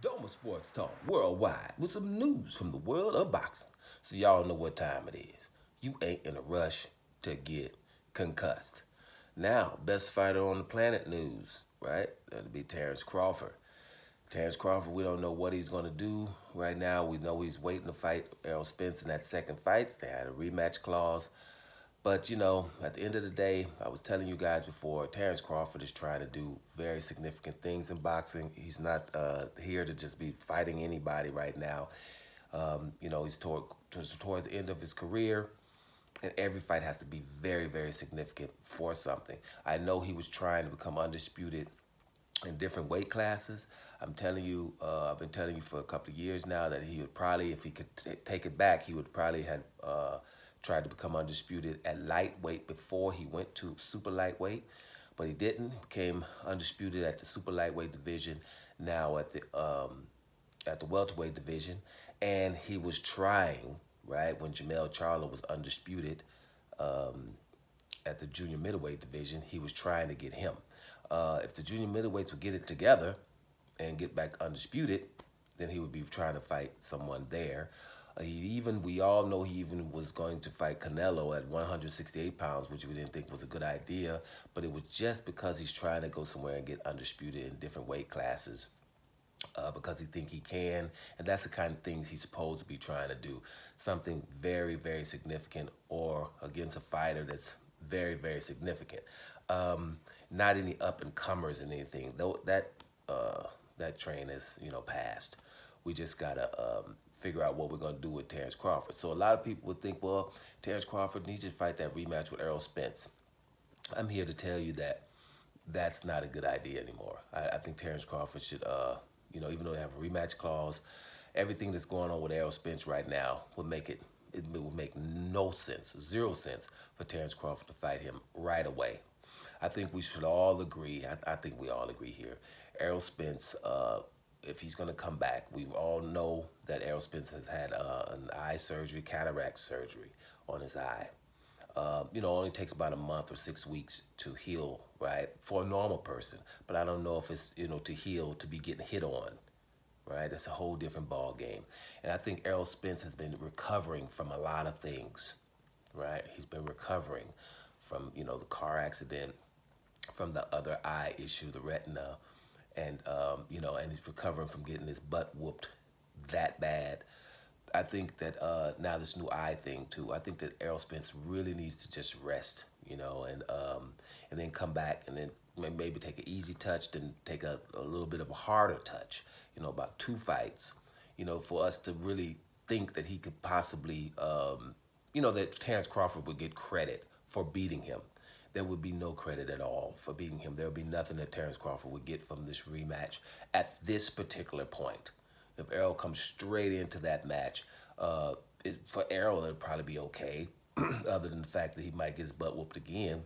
Doma Sports Talk worldwide with some news from the world of boxing. So y'all know what time it is. You ain't in a rush to get concussed. Now, best fighter on the planet news, right? That'll be Terence Crawford. Terence Crawford, we don't know what he's going to do right now. We know he's waiting to fight Errol Spence in that second fight. They had a rematch clause. But, at the end of the day, I was telling you guys before, Terence Crawford is trying to do very significant things in boxing. He's not here to just be fighting anybody right now. He's towards the end of his career, and every fight has to be very, very significant for something. I know he was trying to become undisputed in different weight classes. I'm telling you, I've been telling you for a couple of years now that he would probably, if he could take it back, he would probably have tried to become undisputed at lightweight before he went to super lightweight, but he didn't. Became undisputed at the super lightweight division, now at the welterweight division, and he was trying, right, when Jamel Charlo was undisputed at the junior middleweight division, he was trying to get him. If the junior middleweights would get it together and get back undisputed, then he would be trying to fight someone there. We all know he even was going to fight Canelo at 168 pounds, which we didn't think was a good idea, but it was just because he's trying to go somewhere and get undisputed in different weight classes. Because he think he can, and that's the kind of things he's supposed to be trying to do. Something very, very significant, or against a fighter that's very, very significant. Not any up-and-comers and anything. Though that train is, passed. We just gotta figure out what we're gonna do with Terence Crawford. So a lot of people would think, well, Terence Crawford needs to fight that rematch with Errol Spence. I'm here to tell you that that's not a good idea anymore. I think Terence Crawford should, even though they have a rematch clause, everything that's going on with Errol Spence right now would make it would make no sense, zero sense for Terence Crawford to fight him right away. I think we should all agree, I think we all agree here, Errol Spence, if he's going to come back, we all know that Errol Spence has had an eye surgery, cataract surgery on his eye. Only takes about a month or 6 weeks to heal, right, for a normal person. But I don't know if it's, to heal, to be getting hit on, right? That's a whole different ball game. And I think Errol Spence has been recovering from a lot of things, right? He's been recovering from, the car accident, from the other eye issue, the retina, and, and he's recovering from getting his butt whooped that bad. I think that now this new eye thing too, I think that Errol Spence really needs to just rest, and then come back and then maybe take an easy touch, then take a little bit of a harder touch, about 2 fights, for us to really think that he could possibly, that Terence Crawford would get credit for beating him. There would be no credit at all for beating him. There would be nothing that Terence Crawford would get from this rematch at this particular point. If Errol comes straight into that match, for Errol, it'd probably be okay, other than the fact that he might get his butt whooped again.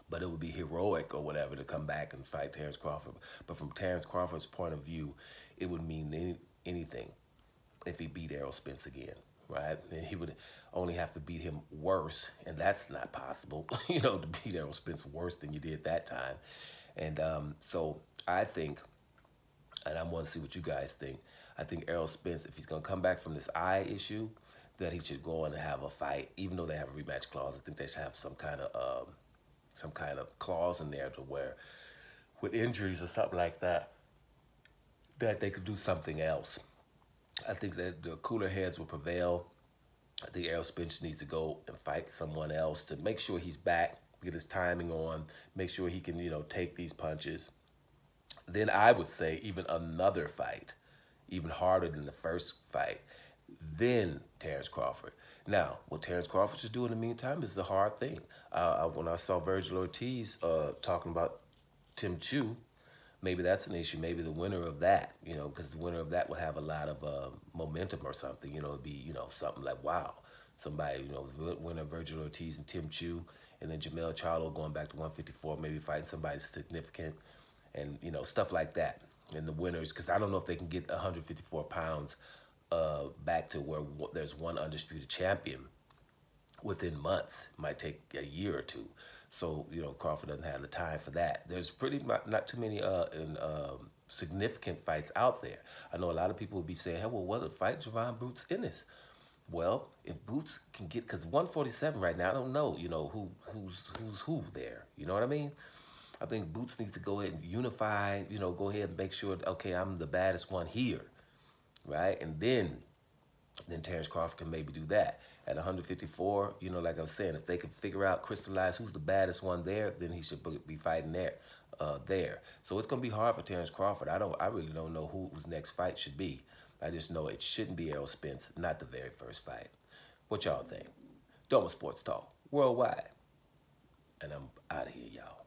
But it would be heroic or whatever to come back and fight Terence Crawford. But from Terence Crawford's point of view, it would mean anything if he beat Errol Spence again, right? And he would only have to beat him worse, and that's not possible, to beat Errol Spence worse than you did that time. And so I think, and I want to see what you guys think, I think Errol Spence, if he's going to come back from this eye issue, that he should go on and have a fight, even though they have a rematch clause. I think they should have some kind of clause in there to where, with injuries or something like that, that they could do something else. I think that the cooler heads will prevail. I think Errol Spence needs to go and fight someone else to make sure he's back, get his timing on, make sure he can, take these punches. Then I would say even another fight, even harder than the first fight, then Terence Crawford. Now, what Terence Crawford should do in the meantime is a hard thing. When I saw Virgil Ortiz talking about Tim Chu, maybe that's an issue. Maybe the winner of that, because the winner of that would have a lot of momentum or something. It'd be, something like, wow, somebody, the winner of Virgil Ortiz and Tim Chu, and then Jamel Charlo going back to 154, maybe fighting somebody significant, and, stuff like that. And the winners, because I don't know if they can get 154 pounds back to where there's one undisputed champion within months. It might take a year or two. So, Crawford doesn't have the time for that. There's pretty much not too many significant fights out there. I know a lot of people would be saying, hey, well, what if fight Javon Boots in this? Well, if Boots can get, because 147 right now, I don't know, who's who there. You know what I mean? I think Boots needs to go ahead and unify, go ahead and make sure, okay, I'm the baddest one here, right? And then Terence Crawford can maybe do that. At 154, like I was saying, if they can figure out, crystallize who's the baddest one there, then he should be fighting there. So it's gonna be hard for Terence Crawford. I really don't know whose next fight should be. I just know it shouldn't be Errol Spence, not the very first fight. What y'all think? Doma Sports Talk Worldwide. And I'm out of here, y'all.